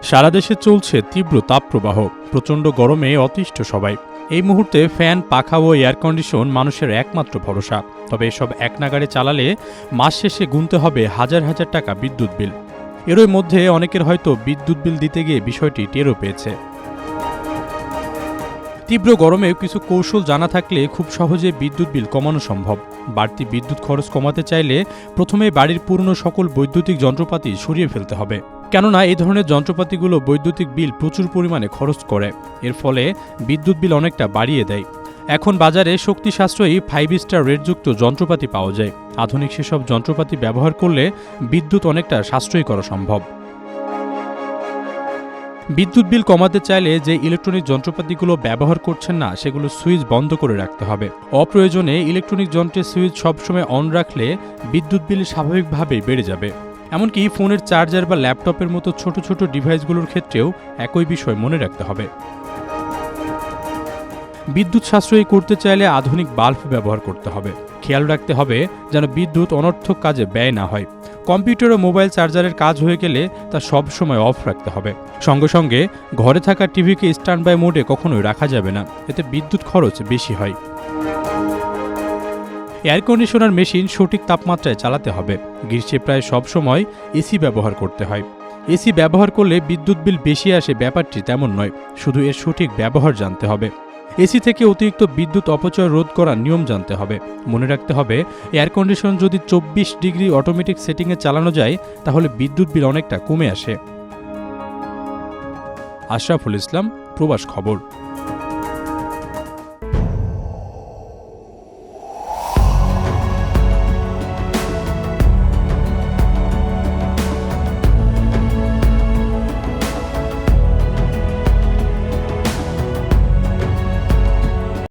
সারা দেশে চলছে তীব্র তাপপ্রবাহ। প্রচণ্ড গরমে অতিষ্ঠ সবাই। এই মুহূর্তে ফ্যান, পাখা ও এয়ার কন্ডিশন মানুষের একমাত্র ভরসা। তবে এসব একনাগাড়ে চালালে মাস শেষে গুনতে হবে হাজার হাজার টাকা বিদ্যুৎ বিল। এরই মধ্যে অনেকের হয়তো বিদ্যুৎ বিল দিতে গিয়ে বিষয়টি টেরও পেয়েছে। তীব্র গরমেও কিছু কৌশল জানা থাকলে খুব সহজে বিদ্যুৎ বিল কমানো সম্ভব। বাড়তি বিদ্যুৎ খরচ কমাতে চাইলে প্রথমে বাড়ির পুরনো সকল বৈদ্যুতিক যন্ত্রপাতি সরিয়ে ফেলতে হবে, কেননা এই ধরনের যন্ত্রপাতিগুলো বৈদ্যুতিক বিল প্রচুর পরিমাণে খরচ করে। এর ফলে বিদ্যুৎ বিল অনেকটা বাড়িয়ে দেয়। এখন বাজারে শক্তি সাশ্রয়ী 5 স্টার রেটযুক্ত যন্ত্রপাতি পাওয়া যায়। আধুনিক সেসব যন্ত্রপাতি ব্যবহার করলে বিদ্যুৎ অনেকটা সাশ্রয়ী করা সম্ভব। বিদ্যুৎ বিল কমাতে চাইলে যে ইলেকট্রনিক যন্ত্রপাতিগুলো ব্যবহার করছেন না সেগুলো সুইচ বন্ধ করে রাখতে হবে। অপ্রয়োজনে ইলেকট্রনিক যন্ত্রের সুইচ সবসময় অন রাখলে বিদ্যুৎ বিল স্বাভাবিকভাবেই বেড়ে যাবে। এমনকি ফোনের চার্জার বা ল্যাপটপের মতো ছোট ছোট ডিভাইসগুলোর ক্ষেত্রেও একই বিষয় মনে রাখতে হবে। বিদ্যুৎ সাশ্রয়ী করতে চাইলে আধুনিক বাল্ব ব্যবহার করতে হবে। খেয়াল রাখতে হবে যেন বিদ্যুৎ অনর্থক কাজে ব্যয় না হয়। কম্পিউটার ও মোবাইল চার্জারের কাজ হয়ে গেলে তা সবসময় অফ রাখতে হবে। সঙ্গে সঙ্গে ঘরে থাকা টিভিকে স্ট্যান্ড বাই মোডে কখনোই রাখা যাবে না, এতে বিদ্যুৎ খরচ বেশি হয়। এয়ার কন্ডিশনার মেশিন সঠিক তাপমাত্রায় চালাতে হবে। গ্রীষ্মে প্রায় সব সময় এসি ব্যবহার করতে হয়। এসি ব্যবহার করলে বিদ্যুৎ বিল বেশি আসে ব্যাপারটি তেমন নয়, শুধু এর সঠিক ব্যবহার জানতে হবে। এসি থেকে অতিরিক্ত বিদ্যুৎ অপচয় রোধ করার নিয়ম জানতে হবে। মনে রাখতে হবে, এয়ার কন্ডিশন যদি 24 ডিগ্রি অটোমেটিক সেটিংয়ে চালানো যায় তাহলে বিদ্যুৎ বিল অনেকটা কমে আসে। আশরাফুল ইসলাম, প্রবাস খবর।